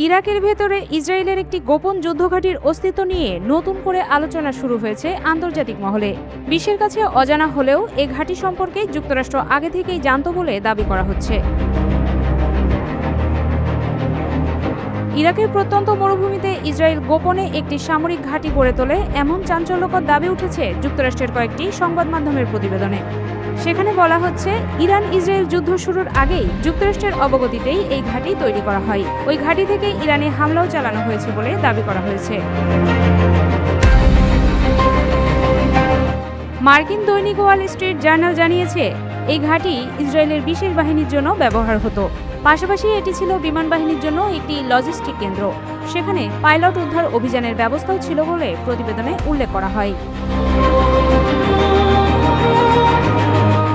ইরাকের ভেতরে ইসরায়েলের একটি গোপন যুদ্ধঘাঁটির অস্তিত্ব নিয়ে নতুন করে আলোচনা শুরু হয়েছে আন্তর্জাতিক মহলে। বিশ্বের কাছে অজানা হলেও এ ঘাঁটি সম্পর্কে যুক্তরাষ্ট্র আগে থেকেই জানত বলে দাবি করা হচ্ছে। ইরাকের প্রত্যন্ত মরুভূমিতে ইসরায়েল গোপনে একটি সামরিক ঘাঁটি গড়ে তোলে এমন চাঞ্চল্যকর দাবি উঠেছে যুক্তরাষ্ট্রের কয়েকটি সংবাদ মাধ্যমের প্রতিবেদনে। সেখানে বলা হচ্ছে, ইরান ইসরায়েল যুদ্ধ শুরুর আগেই যুক্তরাষ্ট্রের অবগতিতেই এই ঘাঁটি তৈরি করা হয়। ওই ঘাঁটি থেকে ইরানে হামলাও চালানো হয়েছে বলে দাবি করা হয়েছে। মার্কিন দৈনিক ওয়াল স্ট্রিট জার্নাল জানিয়েছে, এই ঘাঁটি ইসরায়েলের বিশেষ বাহিনীর জন্য ব্যবহার হতো। পাশাপাশি এটি ছিল বিমান বাহিনীর জন্য একটি লজিস্টিক কেন্দ্র। সেখানে পাইলট উদ্ধার অভিযানের ব্যবস্থাও ছিল বলে প্রতিবেদনে উল্লেখ করা হয়।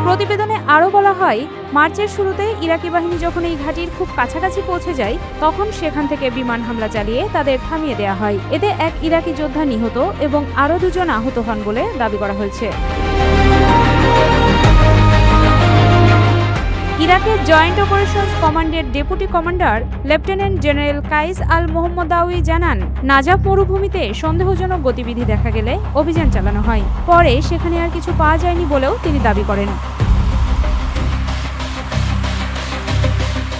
প্রতিবেদনে আরও বলা হয়, মার্চের শুরুতে ইরাকি বাহিনী যখন এই ঘাঁটির খুব কাছাকাছি পৌঁছে যায়, তখন সেখান থেকে বিমান হামলা চালিয়ে তাদের থামিয়ে দেওয়া হয়। এতে এক ইরাকি যোদ্ধা নিহত এবং আরও দুজন আহত হন বলে দাবি করা হয়েছে। ইরাকের জয়েন্ট অপারেশনস কমান্ডের ডেপুটি কমান্ডার লেফটেন্যান্ট জেনারেল কাইস আল মোহাম্মদাউই জানান, নাজাফ মরুভূমিতে সন্দেহজনক গতিবিধি দেখা গেলে অভিযান চালানো হয়। পরে সেখানে আর কিছু পাওয়া যায়নি বলেও তিনি দাবি করেন।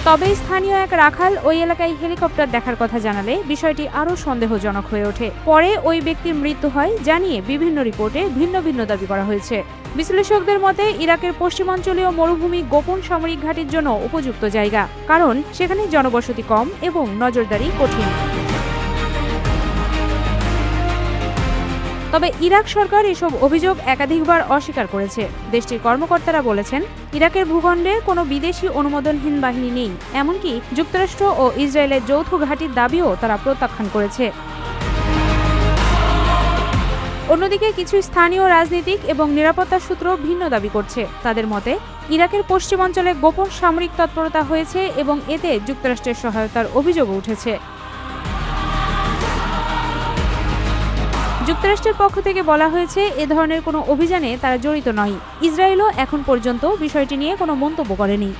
তবে স্থানীয় এক রাখাল ওই এলাকায় হেলিকপ্টার দেখার কথা জানালে বিষয়টি আরও সন্দেহজনক হয়ে ওঠে। পরে ওই ব্যক্তির মৃত্যু হয় জানিয়ে বিভিন্ন রিপোর্টে ভিন্ন ভিন্ন দাবি করা হয়েছে। বিশ্লেষকদের মতে, ইরাকের পশ্চিমাঞ্চলীয় মরুভূমি গোপন সামরিক ঘাঁটির জন্য উপযুক্ত জায়গা, কারণ সেখানে জনবসতি কম এবং নজরদারি কঠিন। তবে ইরাক সরকার এসব অভিযোগ একাধিকবার অস্বীকার করেছে। দেশটির কর্মকর্তারা বলেছেন, ইরাকের ভূখণ্ডে কোনো বিদেশি অনুমোদনহীন বাহিনী নেই। এমনকি যুক্তরাষ্ট্র ও ইসরায়েলের যৌথ ঘাঁটির দাবিও তারা প্রত্যাখ্যান করেছে। অন্যদিকে কিছু স্থানীয় রাজনীতিক এবং নিরাপত্তা সূত্র ভিন্ন দাবি করছে। তাদের মতে, ইরাকের পশ্চিমাঞ্চলে গোপন সামরিক তৎপরতা হয়েছে এবং এতে যুক্তরাষ্ট্রের সহায়তার অভিযোগও উঠেছে। যুক্তরাষ্ট্রের পক্ষ থেকে বলা হয়েছে, এ ধরনের কোনো অভিযানে তারা জড়িত নয়। ইসরায়েলও এখন পর্যন্ত বিষয়টি নিয়ে কোনো মন্তব্য করেনি।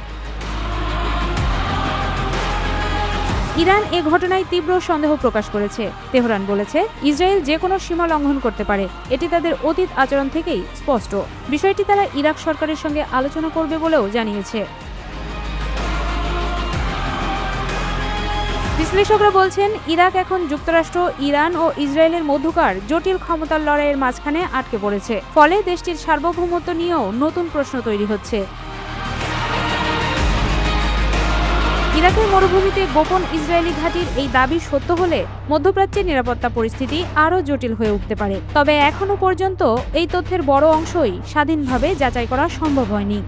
ইরান এ ঘটনায় তীব্র সন্দেহ প্রকাশ করেছে। তেহরান বলেছে, ইসরায়েল যে কোনো সীমা লঙ্ঘন করতে পারে, এটি তাদের অতীত আচরণ থেকেই স্পষ্ট। বিষয়টি তারা ইরাক সরকারের সঙ্গে আলোচনা করবে বলেও জানিয়েছে। বিশ্লেষকরা বলছেন, ইরাক এখন যুক্তরাষ্ট্র, ইরান ও ইসরায়েলের মধ্যকার জটিল ক্ষমতার লড়াইয়ের মাঝখানে আটকে পড়েছে। ফলে দেশটির সার্বভৌমত্ব নিয়েও নতুন প্রশ্ন তৈরি হচ্ছে। ইরাকের মরুভূমিতে গোপন ইসরায়েলি ঘাঁটির এই দাবি সত্য হলে মধ্যপ্রাচ্যের নিরাপত্তা পরিস্থিতি আরও জটিল হয়ে উঠতে পারে। তবে এখনও পর্যন্ত এই তথ্যের বড় অংশই স্বাধীনভাবে যাচাই করা সম্ভব হয়নি।